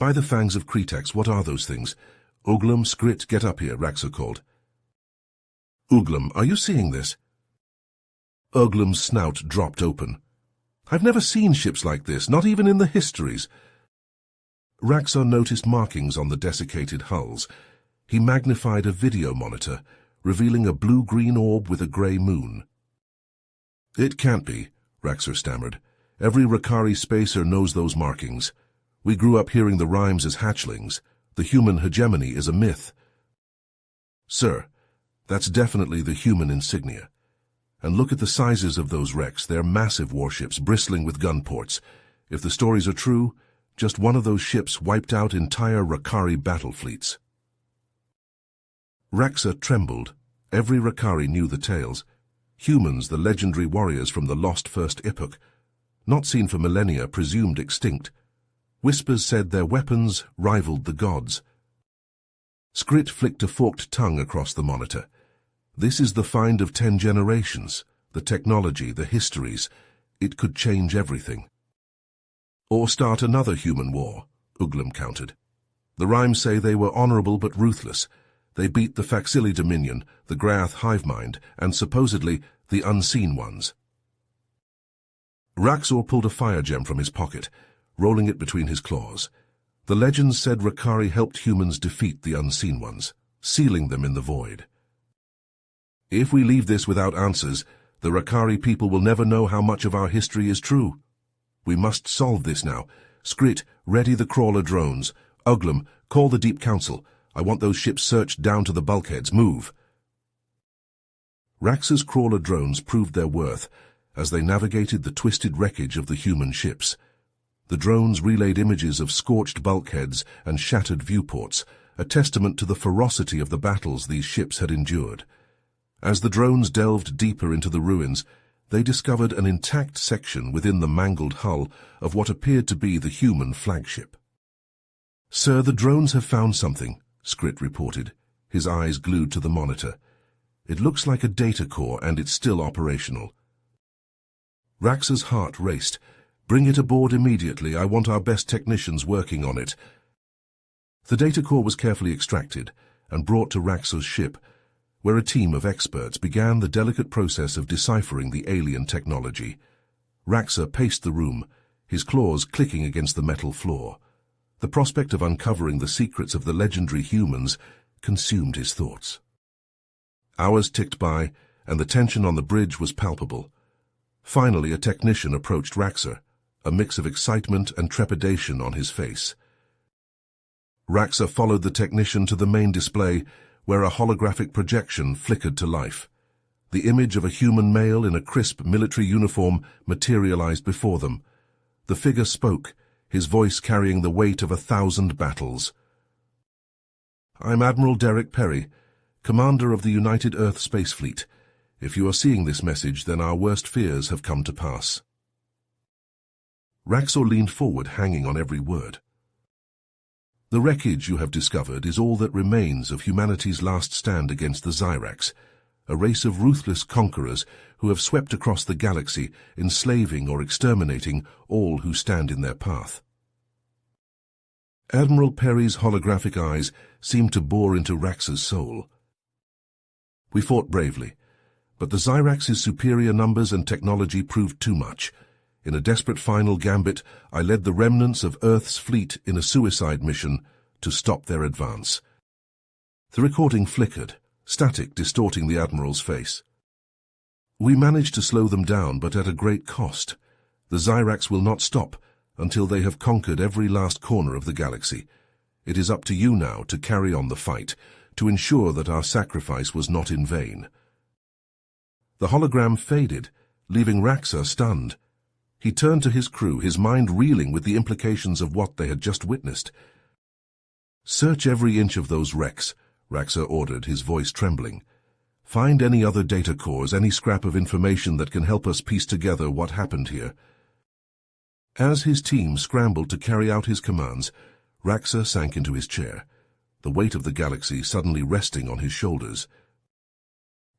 By the fangs of Kretax, what are those things? Uglum, Skrit, get up here, Raxa called. Uglum, are you seeing this? Uglum's snout dropped open. I've never seen ships like this, not even in the histories. Raxa noticed markings on the desiccated hulls. He magnified a video monitor, revealing a blue-green orb with a grey moon. It can't be, Raxa stammered. Every Rakari spacer knows those markings. We grew up hearing the rhymes as hatchlings. The human hegemony is a myth. Sir, that's definitely the human insignia. And look at the sizes of those wrecks. They're massive warships bristling with gun ports. If the stories are true, just one of those ships wiped out entire Rakari battle fleets. Raxa trembled. Every Rakari knew the tales. Humans, the legendary warriors from the lost First Epoch, not seen for millennia, presumed extinct. Whispers said their weapons rivaled the gods. Skrit flicked a forked tongue across the monitor. This is the find of 10 generations. The technology, the histories. It could change everything. Or start another human war, Uglum countered. The rhymes say they were honorable but ruthless. They beat the Faxili Dominion, the Grath Hivemind, and supposedly the Unseen Ones. Raxor pulled a fire gem from his pocket, rolling it between his claws. The legends said Rakari helped humans defeat the Unseen Ones, sealing them in the void. If we leave this without answers, the Rakari people will never know how much of our history is true. We must solve this now. Skrit, ready the crawler drones. Uglum, call the Deep Council. I want those ships searched down to the bulkheads. Move. Raxa's crawler drones proved their worth as they navigated the twisted wreckage of the human ships. The drones relayed images of scorched bulkheads and shattered viewports, a testament to the ferocity of the battles these ships had endured. As the drones delved deeper into the ruins, they discovered an intact section within the mangled hull of what appeared to be the human flagship. Sir, the drones have found something, Skrit reported, his eyes glued to the monitor. It looks like a data core, and it's still operational. Raxa's heart raced. Bring it aboard immediately. I want our best technicians working on it. The data core was carefully extracted and brought to Raxa's ship, where a team of experts began the delicate process of deciphering the alien technology. Raxa paced the room, his claws clicking against the metal floor. The prospect of uncovering the secrets of the legendary humans consumed his thoughts. Hours ticked by, and the tension on the bridge was palpable. Finally, a technician approached Raxa, a mix of excitement and trepidation on his face. Raxa followed the technician to the main display, where a holographic projection flickered to life. The image of a human male in a crisp military uniform materialized before them. The figure spoke, his voice carrying the weight of 1,000 battles. I'm Admiral Derek Perry, commander of the United Earth Space Fleet. If you are seeing this message, then our worst fears have come to pass. Raxor leaned forward, hanging on every word. The wreckage you have discovered is all that remains of humanity's last stand against the Zyrax, a race of ruthless conquerors who have swept across the galaxy, enslaving or exterminating all who stand in their path. Admiral Perry's holographic eyes seemed to bore into Raxa's soul. We fought bravely, but the Zyrax's superior numbers and technology proved too much. In a desperate final gambit, I led the remnants of Earth's fleet in a suicide mission to stop their advance. The recording flickered, static distorting the Admiral's face. We managed to slow them down, but at a great cost. The Zyrax will not stop until they have conquered every last corner of the galaxy. It is up to you now to carry on the fight, to ensure that our sacrifice was not in vain. The hologram faded, leaving Raxa stunned. He turned to his crew, his mind reeling with the implications of what they had just witnessed. Search every inch of those wrecks, Raxa ordered, his voice trembling. Find any other data cores, any scrap of information that can help us piece together what happened here. As his team scrambled to carry out his commands, Raxa sank into his chair, the weight of the galaxy suddenly resting on his shoulders.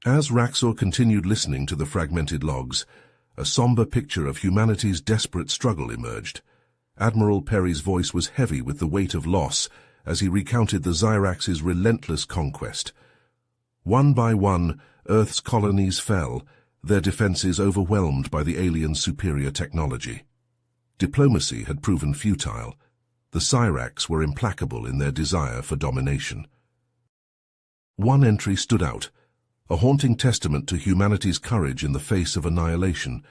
As Raxor continued listening to the fragmented logs, a somber picture of humanity's desperate struggle emerged. Admiral Perry's voice was heavy with the weight of loss as he recounted the Zyrax's relentless conquest. One by one, Earth's colonies fell, their defenses overwhelmed by the aliens' superior technology. Diplomacy had proven futile. The Zyrax were implacable in their desire for domination. One entry stood out, a haunting testament to humanity's courage in the face of annihilation.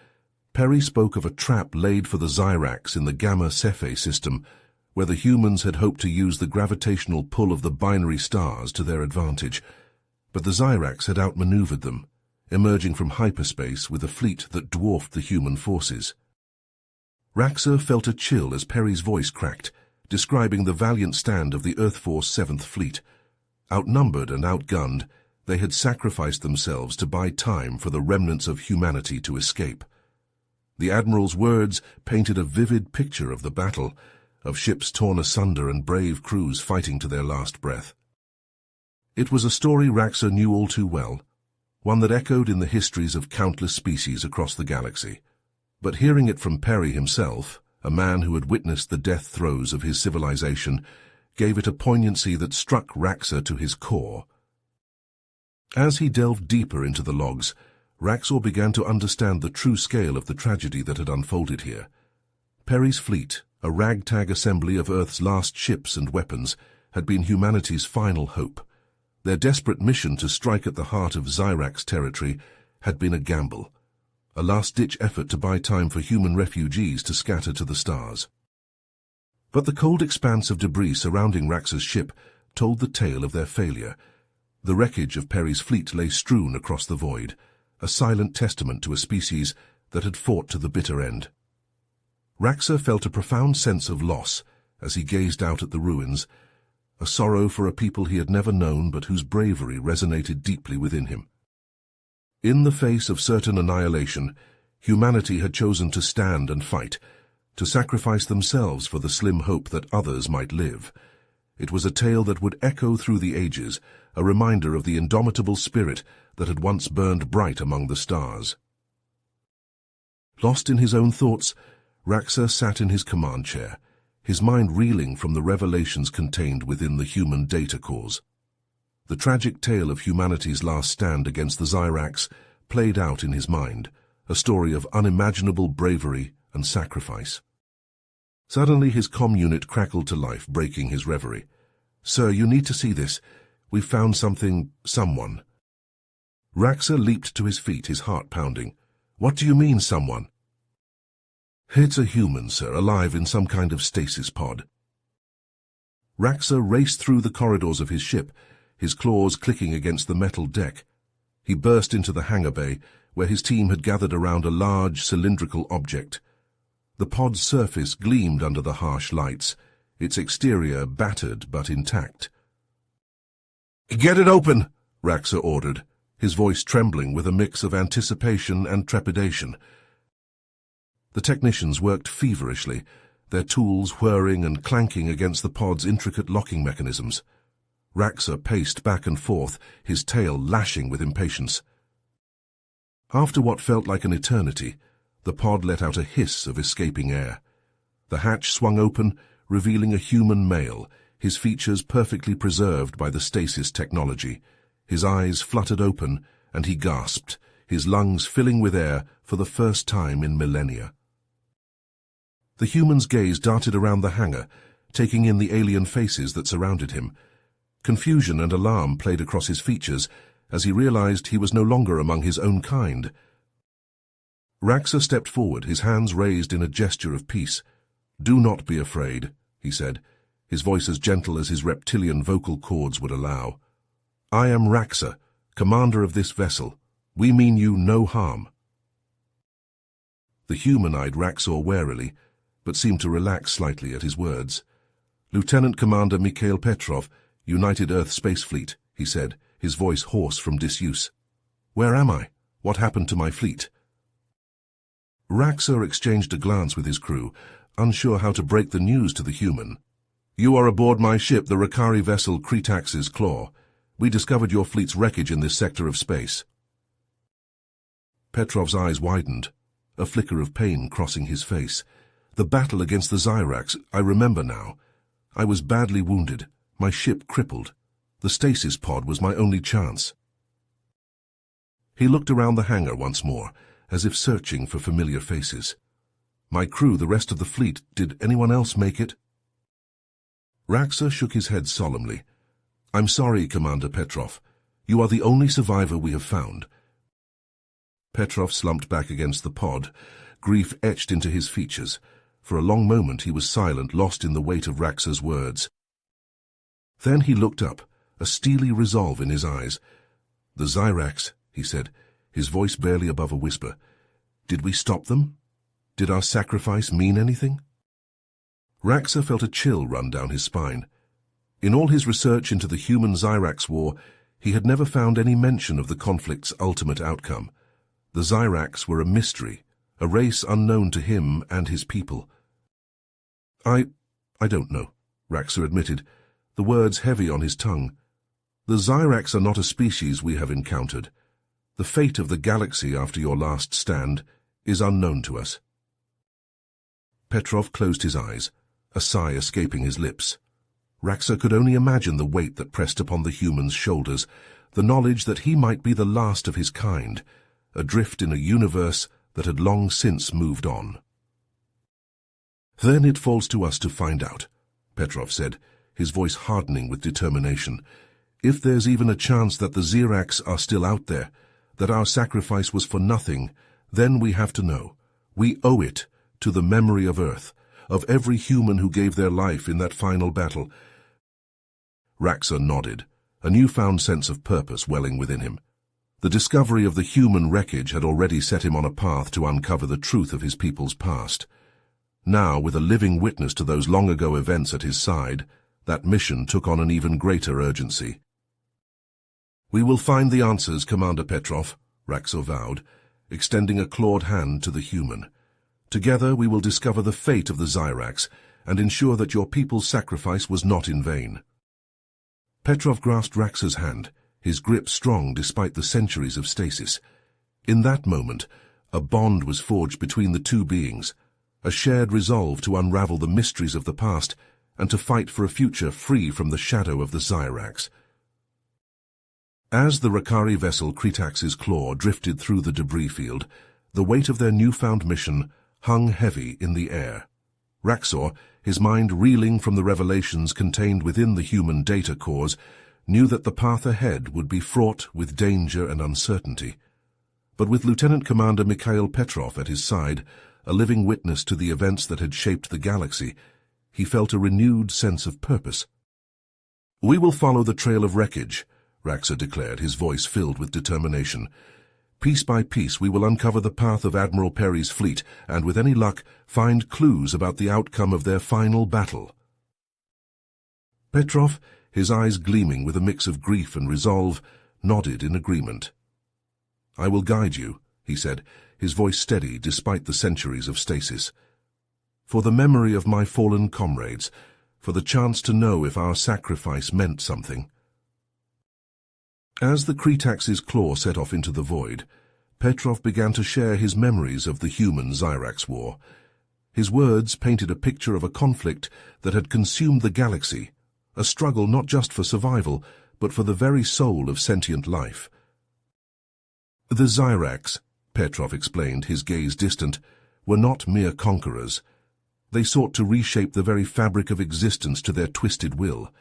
Perry spoke of a trap laid for the Zyrax in the Gamma Cephei system, where the humans had hoped to use the gravitational pull of the binary stars to their advantage. But the Zyrax had outmaneuvered them, emerging from hyperspace with a fleet that dwarfed the human forces. Raxa felt a chill as Perry's voice cracked, describing the valiant stand of the Earth Force 7th Fleet. Outnumbered and outgunned, they had sacrificed themselves to buy time for the remnants of humanity to escape. The Admiral's words painted a vivid picture of the battle, of ships torn asunder and brave crews fighting to their last breath. It was a story Raxa knew all too well, one that echoed in the histories of countless species across the galaxy. But hearing it from Perry himself, a man who had witnessed the death throes of his civilization, gave it a poignancy that struck Raxa to his core. As he delved deeper into the logs, Raxor began to understand the true scale of the tragedy that had unfolded here. Perry's fleet, a ragtag assembly of Earth's last ships and weapons, had been humanity's final hope. Their desperate mission to strike at the heart of Zyrax territory had been a gamble, a last-ditch effort to buy time for human refugees to scatter to the stars. But the cold expanse of debris surrounding Raxa's ship told the tale of their failure. The wreckage of Perry's fleet lay strewn across the void, a silent testament to a species that had fought to the bitter end. Raxa felt a profound sense of loss as he gazed out at the ruins, a sorrow for a people he had never known but whose bravery resonated deeply within him. In the face of certain annihilation, humanity had chosen to stand and fight, to sacrifice themselves for the slim hope that others might live. It was a tale that would echo through the ages, a reminder of the indomitable spirit that had once burned bright among the stars. Lost in his own thoughts, Raxa sat in his command chair, his mind reeling from the revelations contained within the human data cores. The tragic tale of humanity's last stand against the Zyrax played out in his mind, a story of unimaginable bravery and sacrifice. Suddenly his comm unit crackled to life, breaking his reverie. "Sir, you need to see this. We've found someone." Raxa leaped to his feet, his heart pounding. "What do you mean, someone?" "It's a human, sir, alive in some kind of stasis pod." Raxa raced through the corridors of his ship, his claws clicking against the metal deck. He burst into the hangar bay, where his team had gathered around a large cylindrical object. The pod's surface gleamed under the harsh lights, its exterior battered but intact. "Get it open!" Raxa ordered, his voice trembling with a mix of anticipation and trepidation. The technicians worked feverishly, their tools whirring and clanking against the pod's intricate locking mechanisms. Raxa paced back and forth, his tail lashing with impatience. After what felt like an eternity, the pod let out a hiss of escaping air. The hatch swung open, revealing a human male, his features perfectly preserved by the stasis technology. His eyes fluttered open, and he gasped, his lungs filling with air for the first time in millennia. The human's gaze darted around the hangar, taking in the alien faces that surrounded him. Confusion and alarm played across his features as he realized he was no longer among his own kind. Raxa stepped forward, his hands raised in a gesture of peace. "Do not be afraid," he said, his voice as gentle as his reptilian vocal cords would allow. "I am Raxa, commander of this vessel. We mean you no harm." The human-eyed Raxor warily, but seemed to relax slightly at his words. "Lieutenant Commander Mikhail Petrov, United Earth Space Fleet," he said, his voice hoarse from disuse. "Where am I? What happened to my fleet?" Raxa exchanged a glance with his crew, unsure how to break the news to the human. "You are aboard my ship, the Rakari vessel Kretax's Claw. We discovered your fleet's wreckage in this sector of space." Petrov's eyes widened, a flicker of pain crossing his face. The battle against the Zyrax, I remember now. I was badly wounded, my ship crippled. The stasis pod was my only chance. He looked around the hangar once more, as if searching for familiar faces. My crew, the rest of the fleet, did anyone else make it? Raxa shook his head solemnly. I'm sorry, Commander Petrov. You are the only survivor we have found. Petrov slumped back against the pod, grief etched into his features. For a long moment he was silent, lost in the weight of Raxa's words. Then he looked up, a steely resolve in his eyes. The Zyrax, he said, his voice barely above a whisper. Did we stop them? Did our sacrifice mean anything? Raxa felt a chill run down his spine. In all his research into the human-Zyrax war, he had never found any mention of the conflict's ultimate outcome. The Zyrax were a mystery, a race unknown to him and his people. I don't know, Raxa admitted, the words heavy on his tongue. The Zyrax are not a species we have encountered. The fate of the galaxy after your last stand is unknown to us. Petrov closed his eyes, a sigh escaping his lips. Raxa could only imagine the weight that pressed upon the human's shoulders, the knowledge that he might be the last of his kind, adrift in a universe that had long since moved on. Then it falls to us to find out, Petrov said, his voice hardening with determination. If there's even a chance that the Zyrax are still out there, that our sacrifice was for nothing, then we have to know. We owe it to the memory of Earth, of every human who gave their life in that final battle. Raxa nodded, a newfound sense of purpose welling within him. The discovery of the human wreckage had already set him on a path to uncover the truth of his people's past. Now, with a living witness to those long-ago events at his side, that mission took on an even greater urgency. We will find the answers, Commander Petrov, Raxa vowed, extending a clawed hand to the human. Together we will discover the fate of the Zyrax and ensure that your people's sacrifice was not in vain. Petrov grasped Raxa's hand, his grip strong despite the centuries of stasis. In that moment, a bond was forged between the two beings, a shared resolve to unravel the mysteries of the past and to fight for a future free from the shadow of the Zyrax. As the Rakari vessel Kritax's claw drifted through the debris field, the weight of their newfound mission hung heavy in the air. Raxor, his mind reeling from the revelations contained within the human data cores, knew that the path ahead would be fraught with danger and uncertainty. But with Lieutenant Commander Mikhail Petrov at his side, a living witness to the events that had shaped the galaxy, he felt a renewed sense of purpose. We will follow the trail of wreckage, Raxa declared, his voice filled with determination. Piece by piece we will uncover the path of Admiral Perry's fleet and, with any luck, find clues about the outcome of their final battle. Petrov, his eyes gleaming with a mix of grief and resolve, nodded in agreement. I will guide you, he said, his voice steady despite the centuries of stasis. For the memory of my fallen comrades, for the chance to know if our sacrifice meant something. As the Kritax's claw set off into the void, Petrov began to share his memories of the human-Zyrax war. His words painted a picture of a conflict that had consumed the galaxy, a struggle not just for survival, but for the very soul of sentient life. The Zyrax, Petrov explained, his gaze distant, were not mere conquerors. They sought to reshape the very fabric of existence to their twisted will.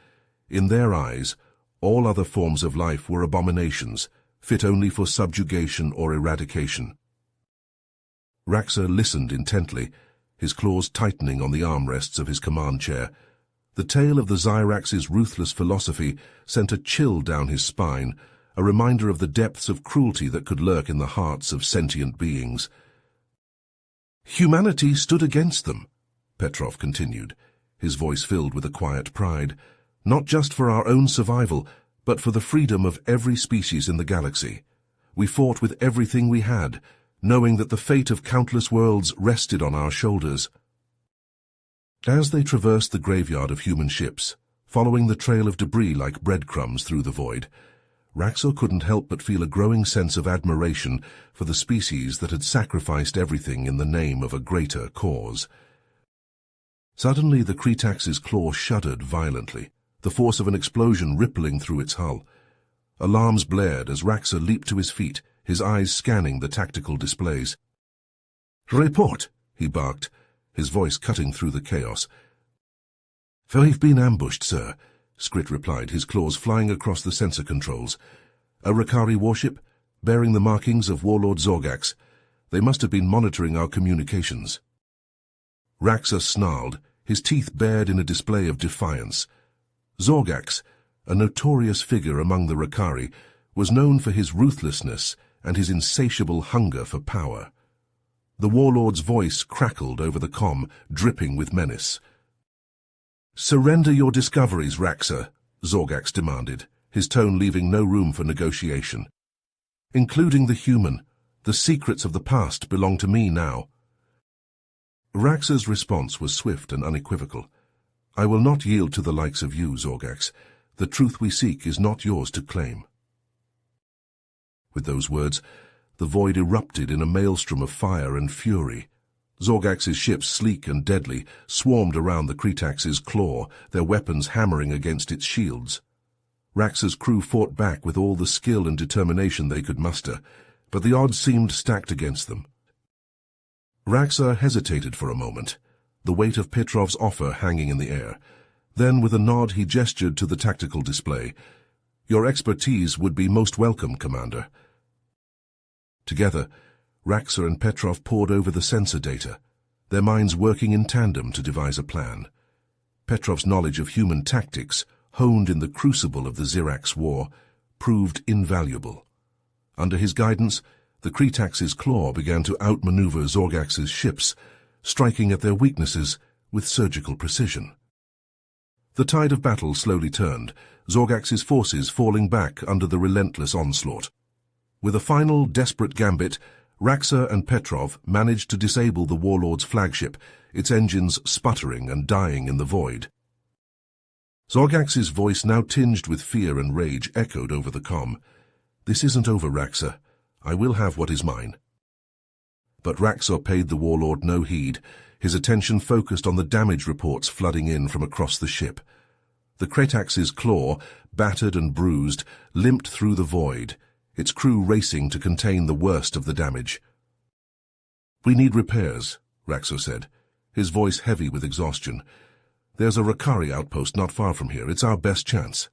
In their eyes, all other forms of life were abominations, fit only for subjugation or eradication. Raxa listened intently, his claws tightening on the armrests of his command chair. The tale of the Zyrax's ruthless philosophy sent a chill down his spine, a reminder of the depths of cruelty that could lurk in the hearts of sentient beings. Humanity stood against them, Petrov continued, his voice filled with a quiet pride, not just for our own survival, but for the freedom of every species in the galaxy. We fought with everything we had, knowing that the fate of countless worlds rested on our shoulders. As they traversed the graveyard of human ships, following the trail of debris like breadcrumbs through the void, Raxa couldn't help but feel a growing sense of admiration for the species that had sacrificed everything in the name of a greater cause. Suddenly the Kretax's claw shuddered violently, the force of an explosion rippling through its hull. Alarms blared as Raxa leaped to his feet, his eyes scanning the tactical displays. "Report," he barked, his voice cutting through the chaos. "We've been ambushed, sir," Skrit replied, his claws flying across the sensor controls. "A Rakari warship, bearing the markings of Warlord Zorgax. They must have been monitoring our communications." Raxa snarled, his teeth bared in a display of defiance. Zorgax, a notorious figure among the Rakari, was known for his ruthlessness and his insatiable hunger for power. The warlord's voice crackled over the comm, dripping with menace. "Surrender your discoveries, Raxa," Zorgax demanded, his tone leaving no room for negotiation. "Including the human. The secrets of the past belong to me now." Raxa's response was swift and unequivocal. "I will not yield to the likes of you, Zorgax. The truth we seek is not yours to claim." With those words, the void erupted in a maelstrom of fire and fury. Zorgax's ships, sleek and deadly, swarmed around the Kretax's claw, their weapons hammering against its shields. Raxa's crew fought back with all the skill and determination they could muster, but the odds seemed stacked against them. Raxa hesitated for a moment, the weight of Petrov's offer hanging in the air. Then, with a nod, he gestured to the tactical display. "Your expertise would be most welcome, Commander." Together, Raxa and Petrov pored over the sensor data, their minds working in tandem to devise a plan. Petrov's knowledge of human tactics, honed in the crucible of the Zirax War, proved invaluable. Under his guidance, the Kretax's claw began to outmaneuver Zorgax's ships, striking at their weaknesses with surgical precision. The tide of battle slowly turned, Zorgax's forces falling back under the relentless onslaught. With a final, desperate gambit, Raxa and Petrov managed to disable the warlord's flagship, its engines sputtering and dying in the void. Zorgax's voice, now tinged with fear and rage, echoed over the comm. "This isn't over, Raxa. I will have what is mine." But Raxa paid the warlord no heed, his attention focused on the damage reports flooding in from across the ship. The Kretax's claw, battered and bruised, limped through the void, its crew racing to contain the worst of the damage. "We need repairs," Raxa said, his voice heavy with exhaustion. "There's a Rakari outpost not far from here. It's our best chance."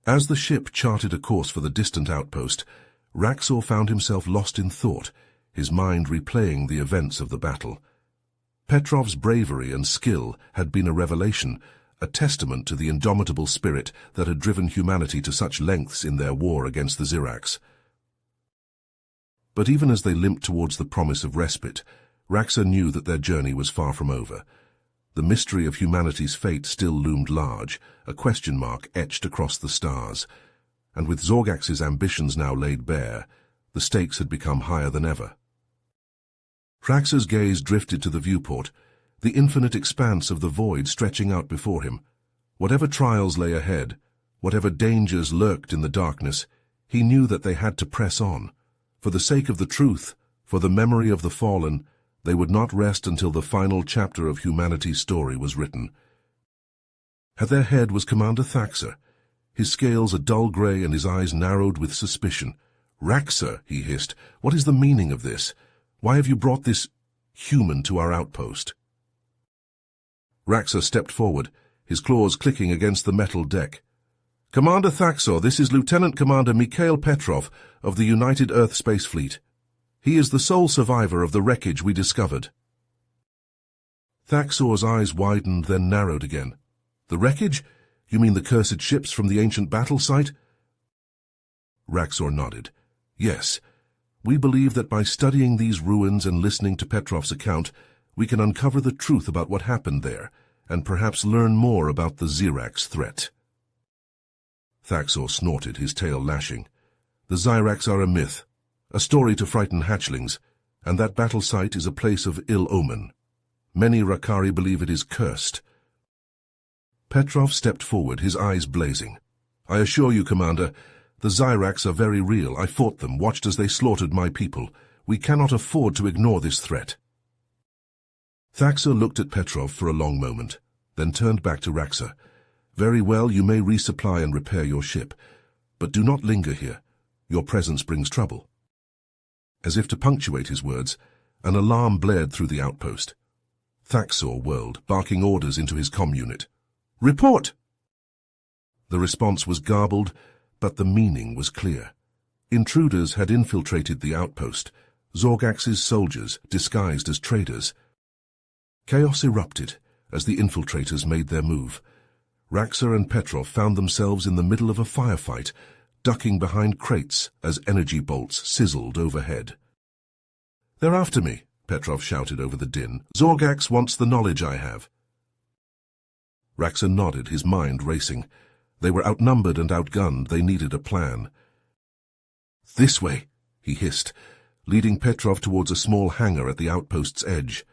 As the ship charted a course for the distant outpost, Raxa found himself lost in thought, his mind replaying the events of the battle. Petrov's bravery and skill had been a revelation, a testament to the indomitable spirit that had driven humanity to such lengths in their war against the Zirax. But even as they limped towards the promise of respite, Raxa knew that their journey was far from over. The mystery of humanity's fate still loomed large, a question mark etched across the stars. And with Zorgax's ambitions now laid bare, the stakes had become higher than ever. Raxa's gaze drifted to the viewport, the infinite expanse of the void stretching out before him. Whatever trials lay ahead, whatever dangers lurked in the darkness, he knew that they had to press on. For the sake of the truth, for the memory of the fallen, they would not rest until the final chapter of humanity's story was written. At their head was Commander Thaxer, his scales a dull grey and his eyes narrowed with suspicion. "Raxa," he hissed, "what is the meaning of this? Why have you brought this human to our outpost?" Raxa stepped forward, his claws clicking against the metal deck. "Commander Thaxor, this is Lieutenant Commander Mikhail Petrov of the United Earth Space Fleet. He is the sole survivor of the wreckage we discovered." Thaxor's eyes widened, then narrowed again. "The wreckage? You mean the cursed ships from the ancient battle site?" Raxor nodded. "Yes. We believe that by studying these ruins and listening to Petrov's account, we can uncover the truth about what happened there, and perhaps learn more about the Zirax threat." Thaxor snorted, his tail lashing. "The Zirax are a myth, a story to frighten hatchlings, and that battle site is a place of ill omen. Many Rakari believe it is cursed." Petrov stepped forward, his eyes blazing. "I assure you, Commander, the Zirax are very real. I fought them, watched as they slaughtered my people. We cannot afford to ignore this threat." Thaxor looked at Petrov for a long moment, then turned back to Raxa. "Very well, you may resupply and repair your ship, but do not linger here. Your presence brings trouble." As if to punctuate his words, an alarm blared through the outpost. Thaxor whirled, barking orders into his comm unit. "Report!" The response was garbled, but the meaning was clear. Intruders had infiltrated the outpost, Zorgax's soldiers disguised as traders. Chaos erupted as the infiltrators made their move. Raxa and Petrov found themselves in the middle of a firefight, ducking behind crates as energy bolts sizzled overhead. "They're after me," Petrov shouted over the din. "Zorgax wants the knowledge I have." Raxa nodded, his mind racing. They were outnumbered and outgunned. They needed a plan. "This way," he hissed, leading Petrov towards a small hangar at the outpost's edge.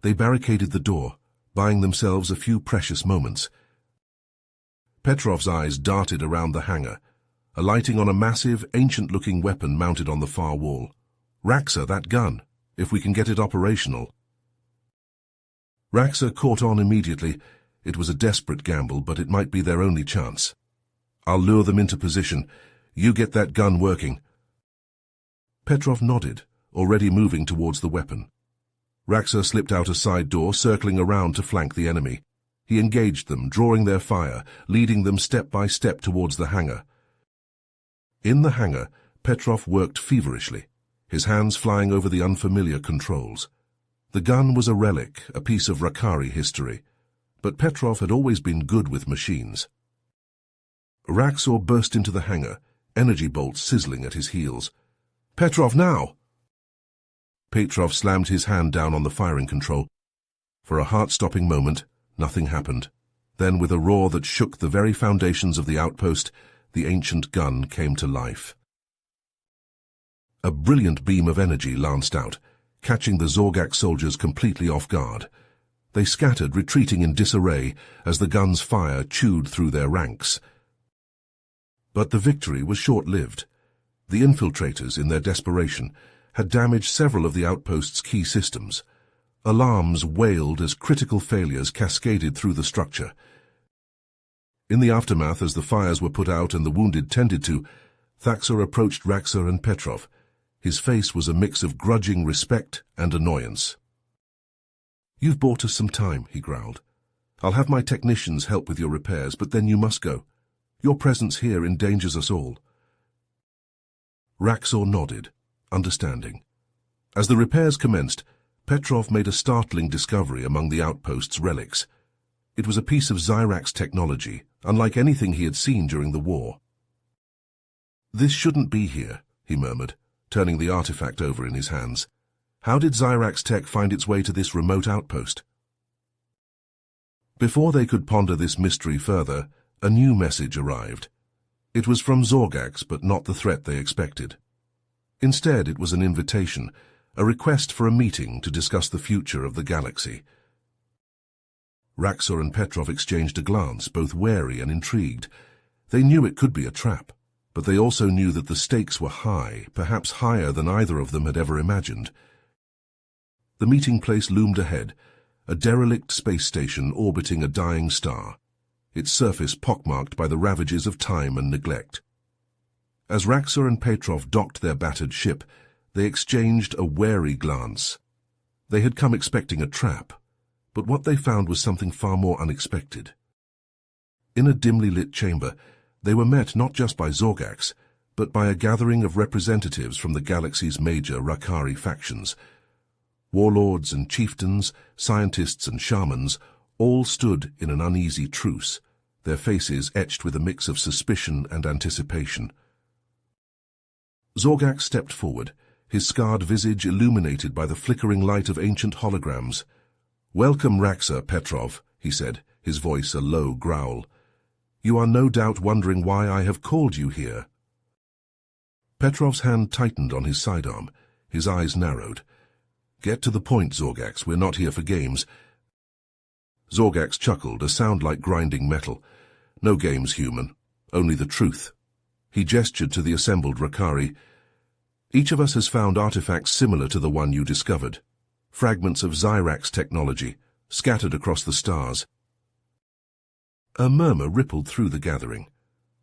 They barricaded the door, buying themselves a few precious moments. Petrov's eyes darted around the hangar, alighting on a massive, ancient-looking weapon mounted on the far wall. "Raxa, that gun, if we can get it operational." Raxa caught on immediately. It was a desperate gamble, but it might be their only chance. "I'll lure them into position. You get that gun working." Petrov nodded, already moving towards the weapon. Raxa slipped out a side door, circling around to flank the enemy. He engaged them, drawing their fire, leading them step by step towards the hangar. In the hangar, Petrov worked feverishly, his hands flying over the unfamiliar controls. The gun was a relic, a piece of Rakari history, but Petrov had always been good with machines. Raxor burst into the hangar, energy bolts sizzling at his heels. "Petrov, now!" Petrov slammed his hand down on the firing control. For a heart-stopping moment, nothing happened. Then, with a roar that shook the very foundations of the outpost, the ancient gun came to life. A brilliant beam of energy lanced out, catching the Zorgax soldiers completely off guard. They scattered, retreating in disarray as the gun's fire chewed through their ranks. But the victory was short-lived. The infiltrators, in their desperation, had damaged several of the outpost's key systems. Alarms wailed as critical failures cascaded through the structure. In the aftermath, as the fires were put out and the wounded tended to, Thaxor approached Raxa and Petrov. His face was a mix of grudging respect and annoyance. "You've bought us some time," he growled. "I'll have my technicians help with your repairs, but then you must go. Your presence here endangers us all." Raxor nodded, understanding. As the repairs commenced, Petrov made a startling discovery among the outpost's relics. It was a piece of Zyrax technology, unlike anything he had seen during the war. "This shouldn't be here," he murmured, turning the artifact over in his hands. "How did Zyrax tech find its way to this remote outpost?" Before they could ponder this mystery further, a new message arrived. It was from Zorgax, but not the threat they expected. Instead, it was an invitation, a request for a meeting to discuss the future of the galaxy. Raxor and Petrov exchanged a glance, both wary and intrigued. They knew it could be a trap, but they also knew that the stakes were high, perhaps higher than either of them had ever imagined. The meeting place loomed ahead, a derelict space station orbiting a dying star, its surface pockmarked by the ravages of time and neglect. As Raxa and Petrov docked their battered ship, they exchanged a wary glance. They had come expecting a trap, but what they found was something far more unexpected. In a dimly lit chamber, they were met not just by Zorgax, but by a gathering of representatives from the galaxy's major Rakari factions. Warlords and chieftains, scientists and shamans, all stood in an uneasy truce, their faces etched with a mix of suspicion and anticipation. Zorgax stepped forward, his scarred visage illuminated by the flickering light of ancient holograms. "Welcome, Raxa, Petrov," he said, his voice a low growl. "You are no doubt wondering why I have called you here." Petrov's hand tightened on his sidearm, his eyes narrowed. "Get to the point, Zorgax, we're not here for games." Zorgax chuckled, a sound like grinding metal. "No games, human. Only the truth." He gestured to the assembled Rakari. "Each of us has found artifacts similar to the one you discovered. fragments of Zyrax technology, scattered across the stars. A murmur rippled through the gathering.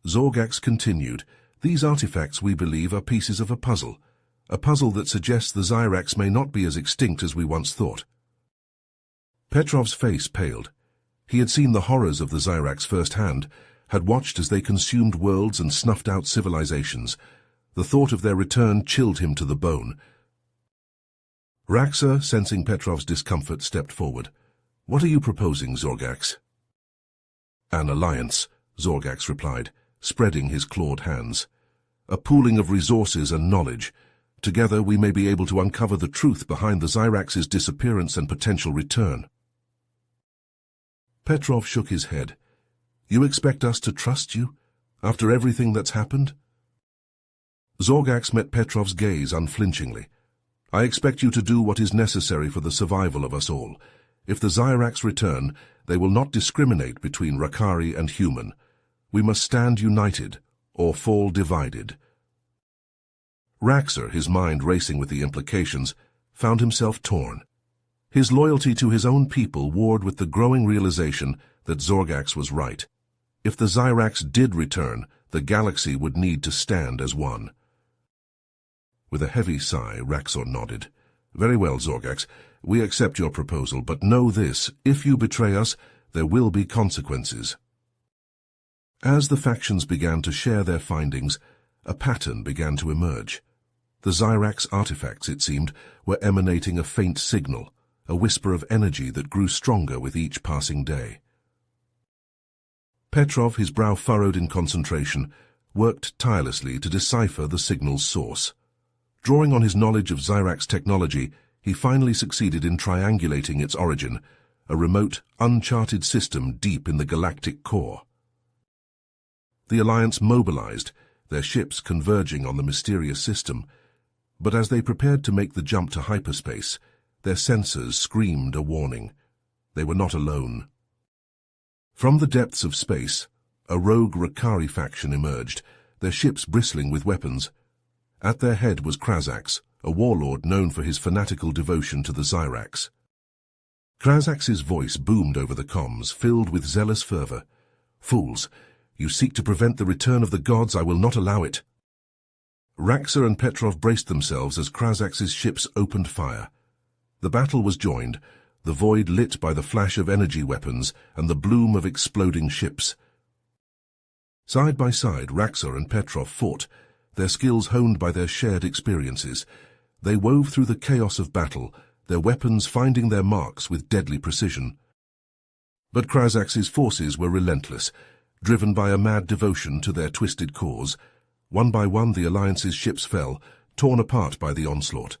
Zorgax continued, "These artifacts, we believe, are pieces of a puzzle that suggests the Zyrax may not be as extinct as we once thought." Petrov's face paled. He had seen the horrors of the Zyrax firsthand, had watched as they consumed worlds and snuffed out civilizations. The thought of their return chilled him to the bone. Raxor, sensing Petrov's discomfort, stepped forward. "What are you proposing, Zorgax?" "An alliance," Zorgax replied, spreading his clawed hands. "A pooling of resources and knowledge. Together we may be able to uncover the truth behind the Zyrax's disappearance and potential return." Petrov shook his head. "You expect us to trust you, after everything that's happened?" Zorgax met Petrov's gaze unflinchingly. "I expect you to do what is necessary for the survival of us all. If the Zyrax return, they will not discriminate between Rakari and human. We must stand united, or fall divided." Raxor, his mind racing with the implications, found himself torn. His loyalty to his own people warred with the growing realization that Zorgax was right. If the Zyrax did return, the galaxy would need to stand as one. With a heavy sigh, Raxor nodded. "Very well, Zorgax. We accept your proposal, but know this: if you betray us, there will be consequences." As the factions began to share their findings, a pattern began to emerge. The Zyrax artifacts, it seemed, were emanating a faint signal, a whisper of energy that grew stronger with each passing day. Petrov, his brow furrowed in concentration, worked tirelessly to decipher the signal's source. Drawing on his knowledge of Zyrax technology, he finally succeeded in triangulating its origin, a remote, uncharted system deep in the galactic core. The Alliance mobilized, their ships converging on the mysterious system, but as they prepared to make the jump to hyperspace, their sensors screamed a warning. They were not alone. From the depths of space, a rogue Rakari faction emerged, their ships bristling with weapons. At their head was Krazax, a warlord known for his fanatical devotion to the Zyrax. Krazax's voice boomed over the comms, filled with zealous fervor. "Fools! You seek to prevent the return of the gods. I will not allow it." Raxor and Petrov braced themselves as Krazax's ships opened fire. The battle was joined, the void lit by the flash of energy weapons and the bloom of exploding ships. Side by side, Raxor and Petrov fought, their skills honed by their shared experiences. They wove through the chaos of battle, their weapons finding their marks with deadly precision. But Krazax's forces were relentless, driven by a mad devotion to their twisted cause. One by one, the Alliance's ships fell, torn apart by the onslaught.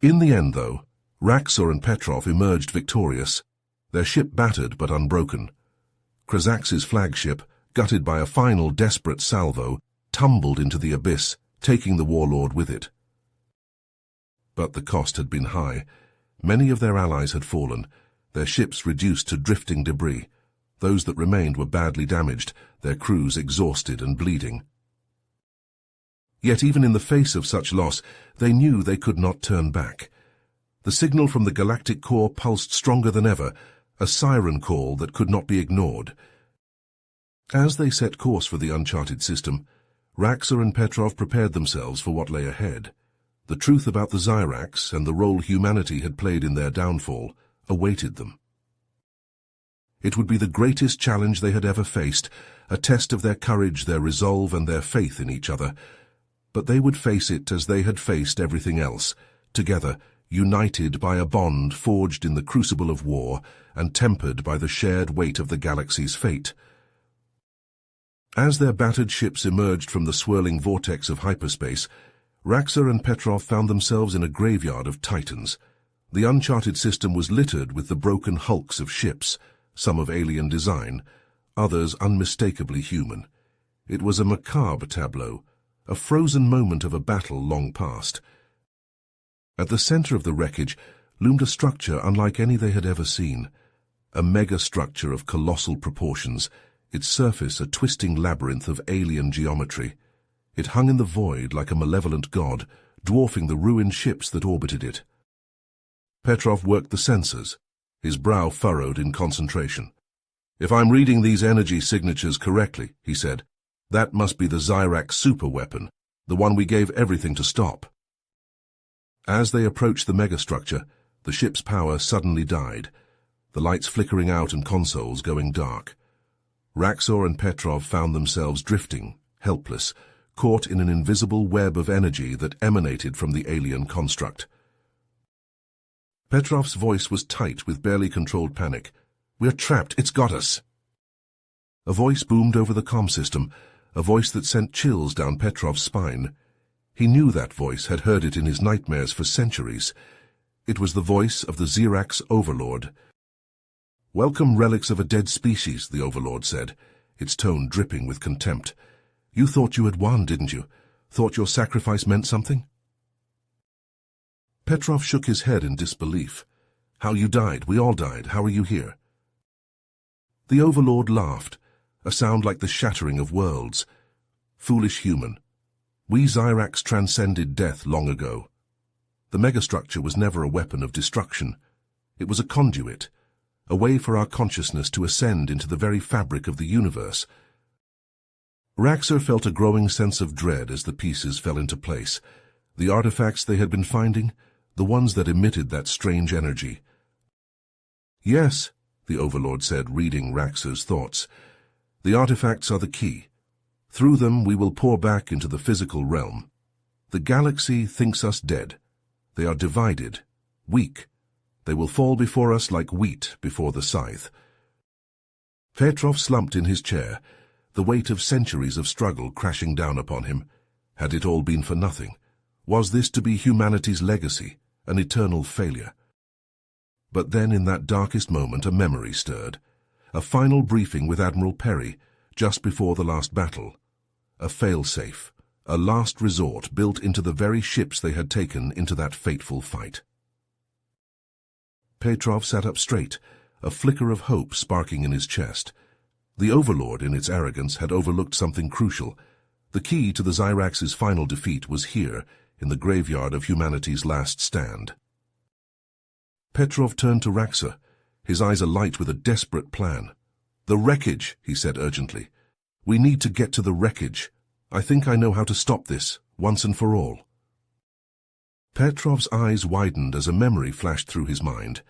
In the end, though, Raxor and Petrov emerged victorious, their ship battered but unbroken. Krazax's flagship, gutted by a final desperate salvo, tumbled into the abyss, taking the warlord with it. But the cost had been high. Many of their allies had fallen, their ships reduced to drifting debris. Those that remained were badly damaged, their crews exhausted and bleeding. Yet even in the face of such loss, they knew they could not turn back. The signal from the galactic core pulsed stronger than ever, a siren call that could not be ignored. As they set course for the uncharted system, Raxor and Petrov prepared themselves for what lay ahead. The truth about the Zyrax and the role humanity had played in their downfall awaited them. It would be the greatest challenge they had ever faced, a test of their courage, their resolve, and their faith in each other. But they would face it as they had faced everything else, together, united by a bond forged in the crucible of war and tempered by the shared weight of the galaxy's fate. As their battered ships emerged from the swirling vortex of hyperspace, Raxor and Petrov found themselves in a graveyard of titans. The uncharted system was littered with the broken hulks of ships, some of alien design, others unmistakably human. It was a macabre tableau, a frozen moment of a battle long past. At the center of the wreckage loomed a structure unlike any they had ever seen, a mega-structure of colossal proportions, its surface a twisting labyrinth of alien geometry. It hung in the void like a malevolent god, dwarfing the ruined ships that orbited it. Petrov worked the sensors, his brow furrowed in concentration. "If I'm reading these energy signatures correctly," he said, "that must be the Zyrax superweapon, the one we gave everything to stop." As they approached the megastructure, the ship's power suddenly died, the lights flickering out and consoles going dark. Raxor and Petrov found themselves drifting, helpless, caught in an invisible web of energy that emanated from the alien construct. Petrov's voice was tight with barely controlled panic. "We're trapped, it's got us." A voice boomed over the comm system, a voice that sent chills down Petrov's spine. He knew that voice, had heard it in his nightmares for centuries. It was the voice of the Zyrax Overlord. "Welcome, relics of a dead species," the Overlord said, its tone dripping with contempt. "You thought you had won, didn't you? Thought your sacrifice meant something?" Petrov shook his head in disbelief. "How you died? We all died. How are you here?" The Overlord laughed, a sound like the shattering of worlds. "Foolish human. We Zyrax transcended death long ago. The megastructure was never a weapon of destruction. It was a conduit, a way for our consciousness to ascend into the very fabric of the universe." Raxor felt a growing sense of dread as the pieces fell into place. The artifacts they had been finding, the ones that emitted that strange energy. "Yes," the Overlord said, reading Raxor's thoughts. "The artifacts are the key. Through them we will pour back into the physical realm. The galaxy thinks us dead. They are divided, weak. They will fall before us like wheat before the scythe." Petrov slumped in his chair, the weight of centuries of struggle crashing down upon him. Had it all been for nothing? Was this to be humanity's legacy, an eternal failure? But then in that darkest moment a memory stirred. A final briefing with Admiral Perry, just before the last battle. A failsafe, a last resort built into the very ships they had taken into that fateful fight. Petrov sat up straight, a flicker of hope sparking in his chest. The Overlord, in its arrogance, had overlooked something crucial. The key to the Zyrax's final defeat was here, in the graveyard of humanity's last stand. Petrov turned to Raxor, his eyes alight with a desperate plan. "The wreckage," he said urgently. "We need to get to the wreckage. I think I know how to stop this, once and for all." Petrov's eyes widened as a memory flashed through his mind.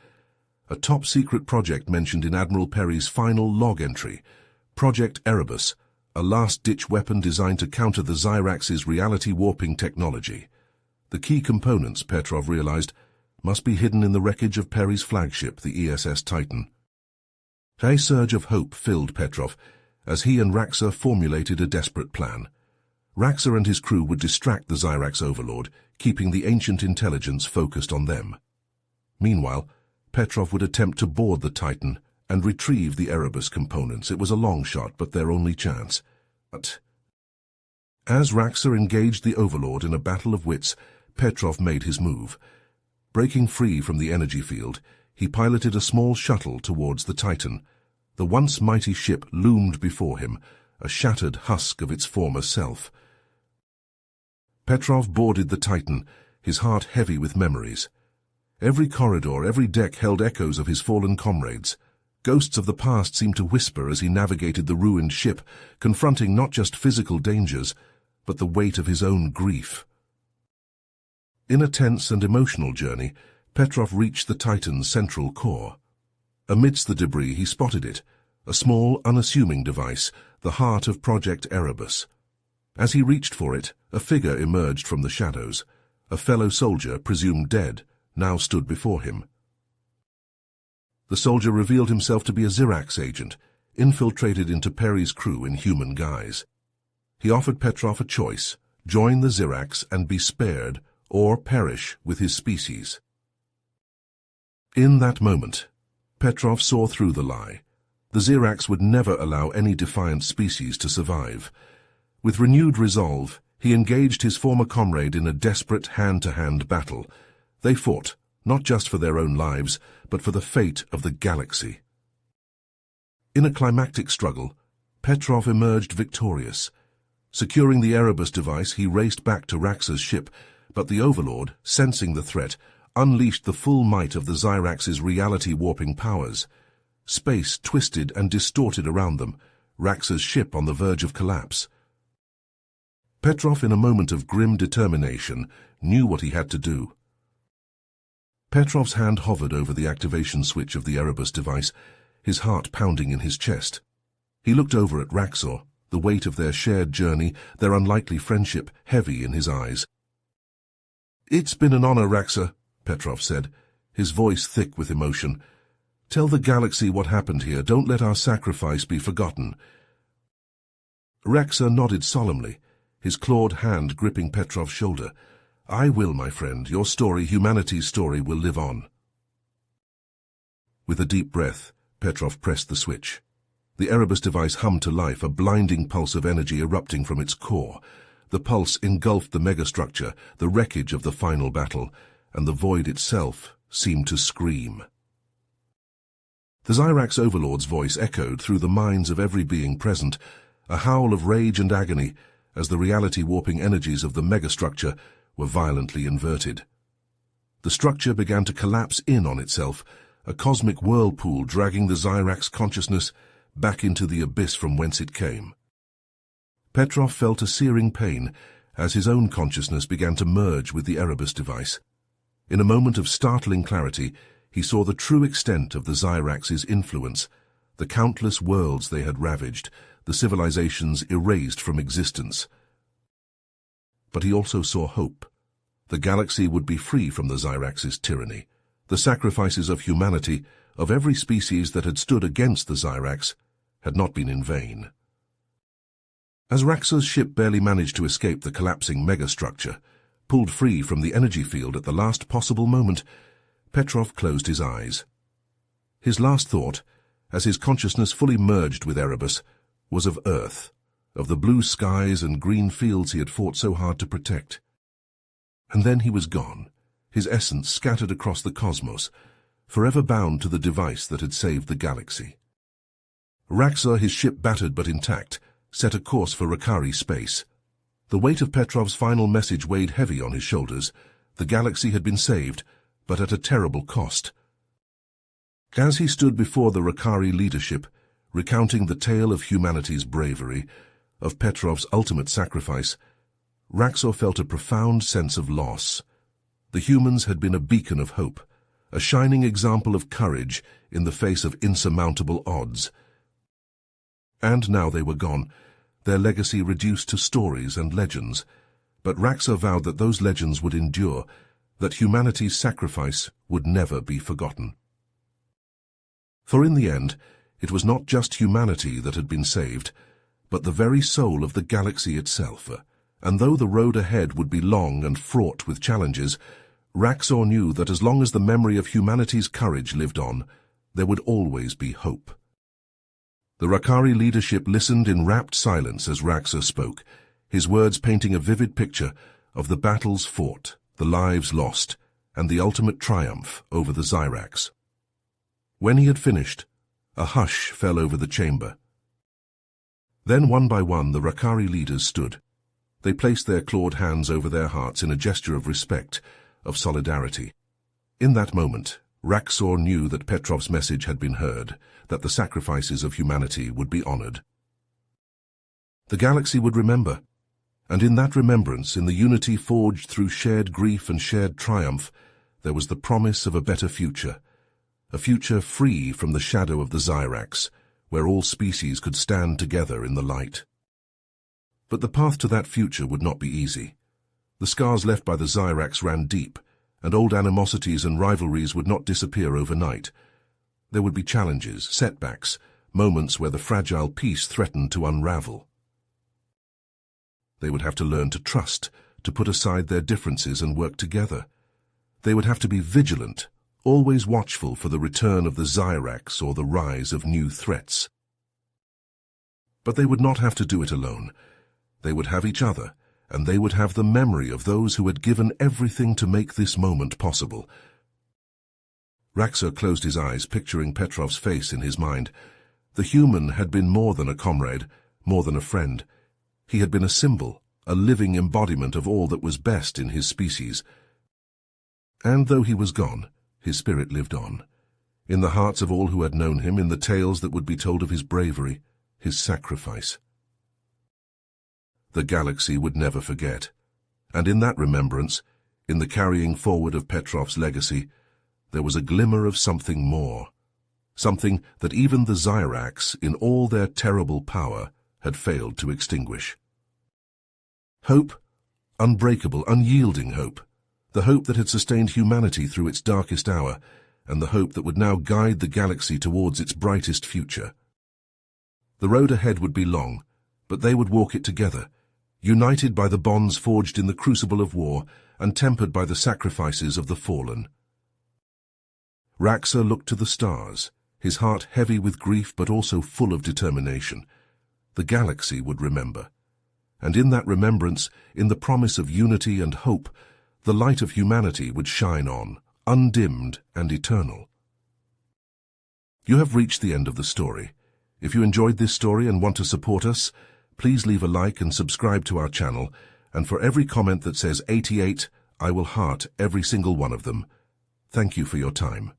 A top-secret project mentioned in Admiral Perry's final log entry, Project Erebus, a last-ditch weapon designed to counter the Zyrax's reality-warping technology. The key components, Petrov realized, must be hidden in the wreckage of Perry's flagship, the ESS Titan. A surge of hope filled Petrov as he and Raxor formulated a desperate plan. Raxor and his crew would distract the Zyrax Overlord, keeping the ancient intelligence focused on them. Meanwhile, Petrov would attempt to board the Titan and retrieve the Erebus components. It was a long shot, but their only chance. But as Raxor engaged the Overlord in a battle of wits, Petrov made his move. Breaking free from the energy field, he piloted a small shuttle towards the Titan. The once mighty ship loomed before him, a shattered husk of its former self. Petrov boarded the Titan, his heart heavy with memories. Every corridor, every deck held echoes of his fallen comrades. Ghosts of the past seemed to whisper as he navigated the ruined ship, confronting not just physical dangers, but the weight of his own grief. In a tense and emotional journey, Petrov reached the Titan's central core. Amidst the debris he spotted it, a small, unassuming device, the heart of Project Erebus. As he reached for it, a figure emerged from the shadows. A fellow soldier, presumed dead, now stood before him. The soldier revealed himself to be a Zyrax agent, infiltrated into Perry's crew in human guise. He offered Petrov a choice: join the Zyrax and be spared, or perish with his species. In that moment, Petrov saw through the lie. The Zyrax would never allow any defiant species to survive. With renewed resolve, he engaged his former comrade in a desperate hand-to-hand battle. They fought, not just for their own lives, but for the fate of the galaxy. In a climactic struggle, Petrov emerged victorious. Securing the Erebus device, he raced back to Raxor's ship, but the Overlord, sensing the threat, unleashed the full might of the Zyrax's reality-warping powers. Space twisted and distorted around them, Raxa's ship on the verge of collapse. Petrov, in a moment of grim determination, knew what he had to do. Petrov's hand hovered over the activation switch of the Erebus device, his heart pounding in his chest. He looked over at Raxor, the weight of their shared journey, their unlikely friendship, heavy in his eyes. "It's been an honor, Raxa," Petrov said, his voice thick with emotion. "Tell the galaxy what happened here. Don't let our sacrifice be forgotten." Raxa nodded solemnly, his clawed hand gripping Petrov's shoulder. "I will, my friend. Your story, humanity's story, will live on." With a deep breath, Petrov pressed the switch. The Erebus device hummed to life, a blinding pulse of energy erupting from its core. The pulse engulfed the megastructure, the wreckage of the final battle, and the void itself seemed to scream. The Zyrax overlord's voice echoed through the minds of every being present, a howl of rage and agony as the reality-warping energies of the megastructure were violently inverted. The structure began to collapse in on itself, a cosmic whirlpool dragging the Zyrax consciousness back into the abyss from whence it came. Petrov felt a searing pain as his own consciousness began to merge with the Erebus device. In a moment of startling clarity, he saw the true extent of the Zyrax's influence, the countless worlds they had ravaged, the civilizations erased from existence. But he also saw hope. The galaxy would be free from the Zyrax's tyranny. The sacrifices of humanity, of every species that had stood against the Zyrax, had not been in vain. As Raxa's ship barely managed to escape the collapsing megastructure, pulled free from the energy field at the last possible moment, Petrov closed his eyes. His last thought, as his consciousness fully merged with Erebus, was of Earth, of the blue skies and green fields he had fought so hard to protect. And then he was gone, his essence scattered across the cosmos, forever bound to the device that had saved the galaxy. Raxa, his ship battered but intact, set a course for Rakari space. The weight of Petrov's final message weighed heavy on his shoulders. The galaxy had been saved, but at a terrible cost. As he stood before the Rakari leadership, recounting the tale of humanity's bravery, of Petrov's ultimate sacrifice, Raxor felt a profound sense of loss. The humans had been a beacon of hope, a shining example of courage in the face of insurmountable odds. And now they were gone, their legacy reduced to stories and legends. But Raxor vowed that those legends would endure, that humanity's sacrifice would never be forgotten. For in the end, it was not just humanity that had been saved, but the very soul of the galaxy itself. And though the road ahead would be long and fraught with challenges, Raxor knew that as long as the memory of humanity's courage lived on, there would always be hope. The Rakari leadership listened in rapt silence as Raxor spoke, his words painting a vivid picture of the battles fought, the lives lost, and the ultimate triumph over the Zyrax. When he had finished, a hush fell over the chamber. Then one by one the Rakari leaders stood. They placed their clawed hands over their hearts in a gesture of respect, of solidarity. In that moment, Raxor knew that Petrov's message had been heard, that the sacrifices of humanity would be honored. The galaxy would remember, and in that remembrance, in the unity forged through shared grief and shared triumph, there was the promise of a better future, a future free from the shadow of the Zyrax, where all species could stand together in the light. But the path to that future would not be easy. The scars left by the Zyrax ran deep, and old animosities and rivalries would not disappear overnight. There would be challenges, setbacks, moments where the fragile peace threatened to unravel. They would have to learn to trust, to put aside their differences and work together. They would have to be vigilant, always watchful for the return of the Zyrax or the rise of new threats. But they would not have to do it alone. They would have each other, and they would have the memory of those who had given everything to make this moment possible. Raxor closed his eyes, picturing Petrov's face in his mind. The human had been more than a comrade, more than a friend. He had been a symbol, a living embodiment of all that was best in his species. And though he was gone, his spirit lived on, in the hearts of all who had known him, in the tales that would be told of his bravery, his sacrifice. The galaxy would never forget, and in that remembrance, in the carrying forward of Petrov's legacy, there was a glimmer of something more, something that even the Zyrax, in all their terrible power, had failed to extinguish. Hope, unbreakable, unyielding hope, the hope that had sustained humanity through its darkest hour, and the hope that would now guide the galaxy towards its brightest future. The road ahead would be long, but they would walk it together, united by the bonds forged in the crucible of war and tempered by the sacrifices of the fallen. Raxa looked to the stars, his heart heavy with grief but also full of determination. The galaxy would remember. And in that remembrance, in the promise of unity and hope, the light of humanity would shine on, undimmed and eternal. You have reached the end of the story. If you enjoyed this story and want to support us, please leave a like and subscribe to our channel, and for every comment that says 88, I will heart every single one of them. Thank you for your time.